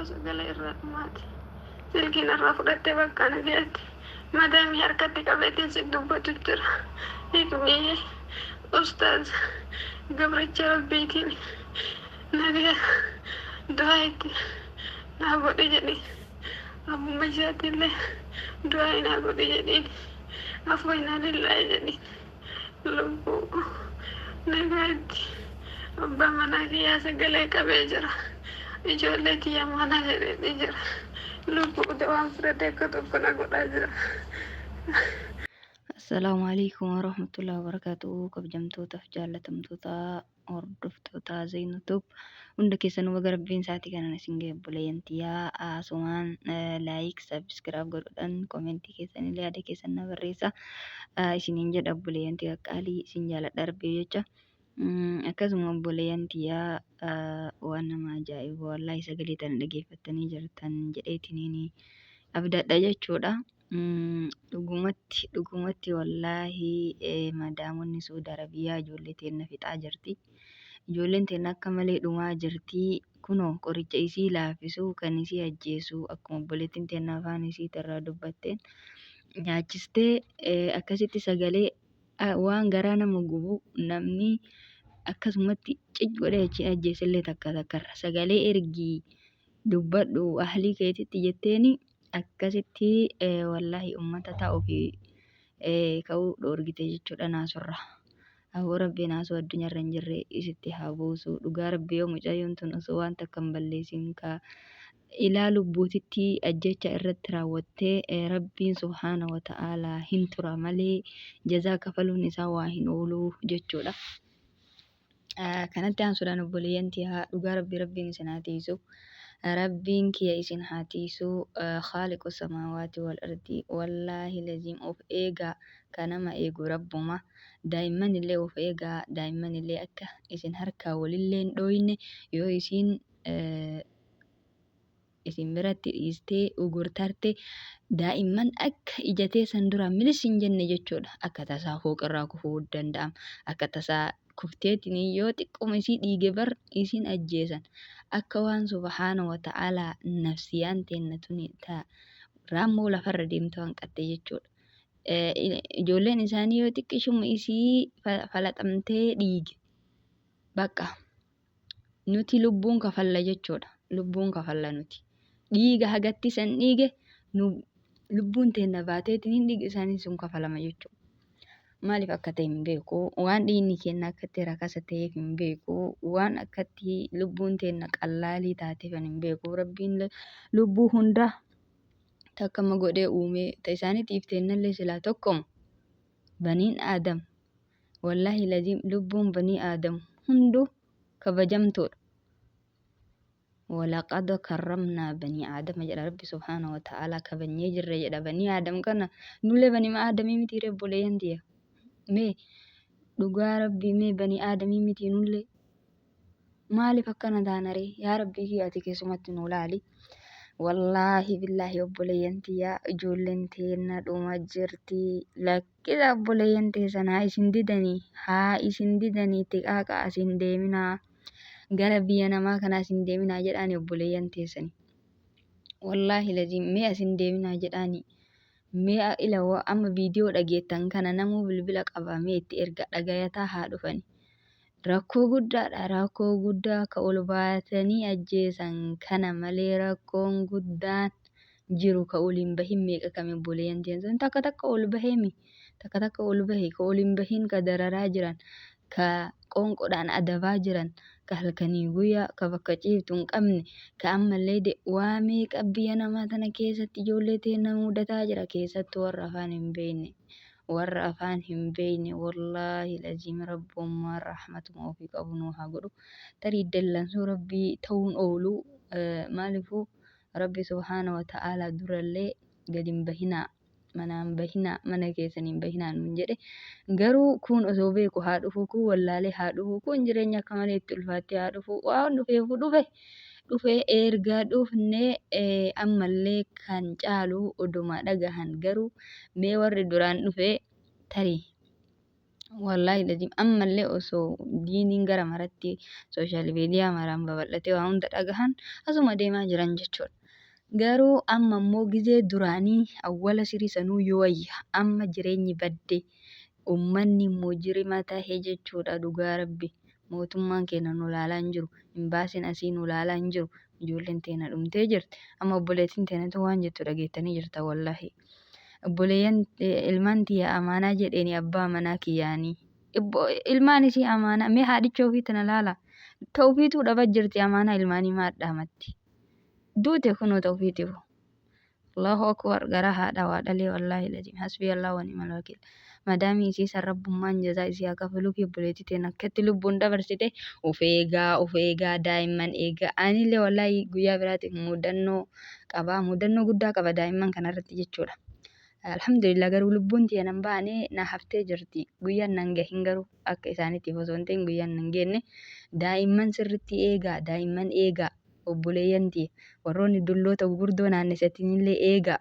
sagalee irraa dhumaati. Silkiin irraa fudhattee bakka nagaatti. Madaamii harkatti qabeetiin si dubbatu jira. Hiikmee ustaaz gabricha rabbiitiin nagaa du'aa itti naa godhe jedhe. Abbumma isaatiillee du'aa naa godhe jedheen. Afoo inaa lillaahi jedheen. Lubbuu nagaatti. Abbaa manaa kiyyaa sagalee qabee jira. Ijoollee kiyya manaa jedhee jira. Lubbuu waan fudhatee akka tokko na godhaa jira. Assalamualaikum warahmatullahi wabarakatuh. Kabajamtootaaf jaalatamtoota hordoftoota Zeenutuub hunda keessanuu baga rabbiin isaatii kanan isin ga'e buleeyyantiyaa asumaan laayik sabskiraab godhuudhaan koomentii keessan illee yaada keessan na barreessa isiniin jedha buleeyyantii qaqqaalii isin jaaladha rabbii jecha. Akkasuma buleeyyantiyaa waan nama ajaa'iba wallaahi sagalee tana dhageeffattanii jirtan jedheetiniin abdadha jechuudha. Dhugumatti wallaahi madaamonni Saudi Arabiyaa ijoollee teenya fixaa jirti. Ijoolleen teenya akka malee dhumaa jirti. Kunoo qoricha isii laaffisuu kan isii ajjeesuu akkuma obboleettiin teenya afaan isii irraa dubbatteen nyaachistee akkasitti sagalee waan garaa nama gubu namni akkasumatti godhee achi ajjeesillee takkarra sagalee ergii dubbadhu ahlii keetitti jetteeni. Akkasitti wallaahi uummata ta'uu fi ka'uu dhoorgite jechuudha naasurra. Hawwa rabbii naasuu addunyaarra hin jirre isitti haa buusu. Dhugaa rabbii yoo mucayyoon tun osoo waan takka hin balleessin ilaa lubbuutitti ajjecha irratti raawwattee rabbiin subhaana wa ta'aalaa hin tura malee jazaa kafaluun isaa waa hin oolu jechuudha. Kanatti aansuudhaan obboleeyyantii dhugaa rabbiin isin haa tiisu. Rabbiin kiyya isin haa tiisu khaaliqu samaawaati wal ardi wallaahi laziim of eegaa kan nama eegu rabbuma. Daa'imman illee of eegaa daa'imman illee akka isin harkaa walillee hin dhooyne yoo isin biratti dhiistee ugurtarte daa'imman akka ijatee san dura milis hin jenne jechuudha. Akka tasaa fooqirraa kufuu danda'ama. Akka tasaa kufteetiin yoo xiqquma isii dhiige bar isin ajjeesan. Akka waan subhaana wa ta'aalaa nafsiyaan teenna tuni raammoo lafarra deemtu hanqatte jechuudha. Ijoolleen isaanii yoo xiqqishuma isii falaxamtee dhiige bakka nuti lubbuun kafalla jechuudha. Lubbuun kafalla nuti. Dhiiga hagatti san dhiige lubbuun teenna baateetiin hin dhiige isaanii sun kafalama jechuudha. Maaliif akka ta'e hin beeku waan dhiigni keenya akkatti rakasa ta'eef hin beeku waan akkatti lubbuun teenna qallaalii taateef hin beeku rabbiin lubbuu hunda takkama godhee uume isaaniitiif teennallee silaa tokkoma baniin aadam wallaahi laziim lubbuun banii aadam hunduu kabajamtoodha. ولقد كرمنا بني آدم جل ربي سبحانه وتعالى كبني جر جل بني آدم كنا نولي بني ما آدمي متي رب لينديه mee dhugaa rabbii mee bani aadamii miti nullee maaliif akkana taanaree yaa rabbii kiyyaati keessumatti nu laali. Wallaahi billaahi obboleeyyantiyaa ijoolleen teenna dhuma jirti lakkisa obboleeyyan teessan haa isin didanii xiqqaaqa asin deeminaa gara biyya namaa kana asin deeminaa jedhaani obboleeyyan teessani. Wallaahi laziim mee asin deeminaa jedhaani. Mee ilawaa amma viidiyoo dhageettan kana namuu bilbila qabamee itti erga dhagayataa haa dhufani. Rakkoo guddaadha. Rakkoo guddaa ka ol baatanii ajjeesan kana malee rakkoon guddaan jiru ka ol hin bahin meeqa kame obboleeyyan teessan takka ol baheemi. Takka ol bahe ka ol hin bahin ka dararaa jiran ka qoonqodhaan adabaa jiran ka halkanii guyyaa ka bakka ciiftu hin qabne ka ammallee waa meeqa biyya namaa tana keessatti ijoollee teenya mudataa jira keessattuu warra afaan hin beekne wallaahi laziim rabbummaan rahmatuma ofii qabu nu haa godhu. Tarii dallansuu rabbii ta'uun oolu maaliifuu rabbi subhaana wa ta'aalaa durallee gadi hin bahinaa manaan bahinaa mana keessan hin bahinaa nuun jedhe garuu kun osoo beeku haa dhufu kun wallaalee haa dhufu kun jireenya akka malee itti ulfaattee haa dhufu waan dhufeefu dhufee erga dhufnee ammallee kan caalu oduma dhagahan garuu mee warri duraan dhufee tarii Wallaahi laziim ammallee osoo diiniin gara maratti sooshaal miidiyaa maraan babal'atee waa hunda dhagahan asuma deemaa jiran jechuudha. Garuu amma immoo gizee duraanii awwala sirii sanuu yoo wayya amma jireenyi badde uummanni immoo jirima tahee jechuudha dhugaa rabbi. Mootummaan keenya nu ilaalaa hin jiru. Imbaasiin asii nu ilaalaa hin jiru. Ijoolleen teenya dhumtee jirti. Amma obboleettiin teenyatu waan jettu dhageettanii jirta wallaahi. Obboleeyyan ilmaan tiyya amaanaa jedheeni abbaa manaa kiyyaanii. Ilmaan isii amaanaa mee haadhicha ofii tana laala. Ta'uufiituu dhabaa jirti amaanaa ilmaanii maadhaamatti. Duute kunoo ta'uufiitiif. Allahu akbar gara haadha waa dhalee wallaahi laziim hasbii Allah wa ni'mal wakiil. Madaamii isii san rabbummaan jazaa isii haa kafaluu fi obboleettii teenya akkatti lubbuun dabarsite of eegaa daa'imman eegaa. Anillee wallaahi guyyaa biraatiif mudannoo qaba mudannoo guddaa qaba daa'imman kanarratti jechuudha. Alhamdulillah garuu lubbuun tiyya nan baane na haftee jirti. Guyyaan nan gahin garuu akka isaaniitiif osoo hin ta'in guyyaan nan geenne daa'imman sirriitti eegaa daa'imman eegaa obboleeyyan tiyya warroonni dulloota gurguddoo naannesatinillee eegaa.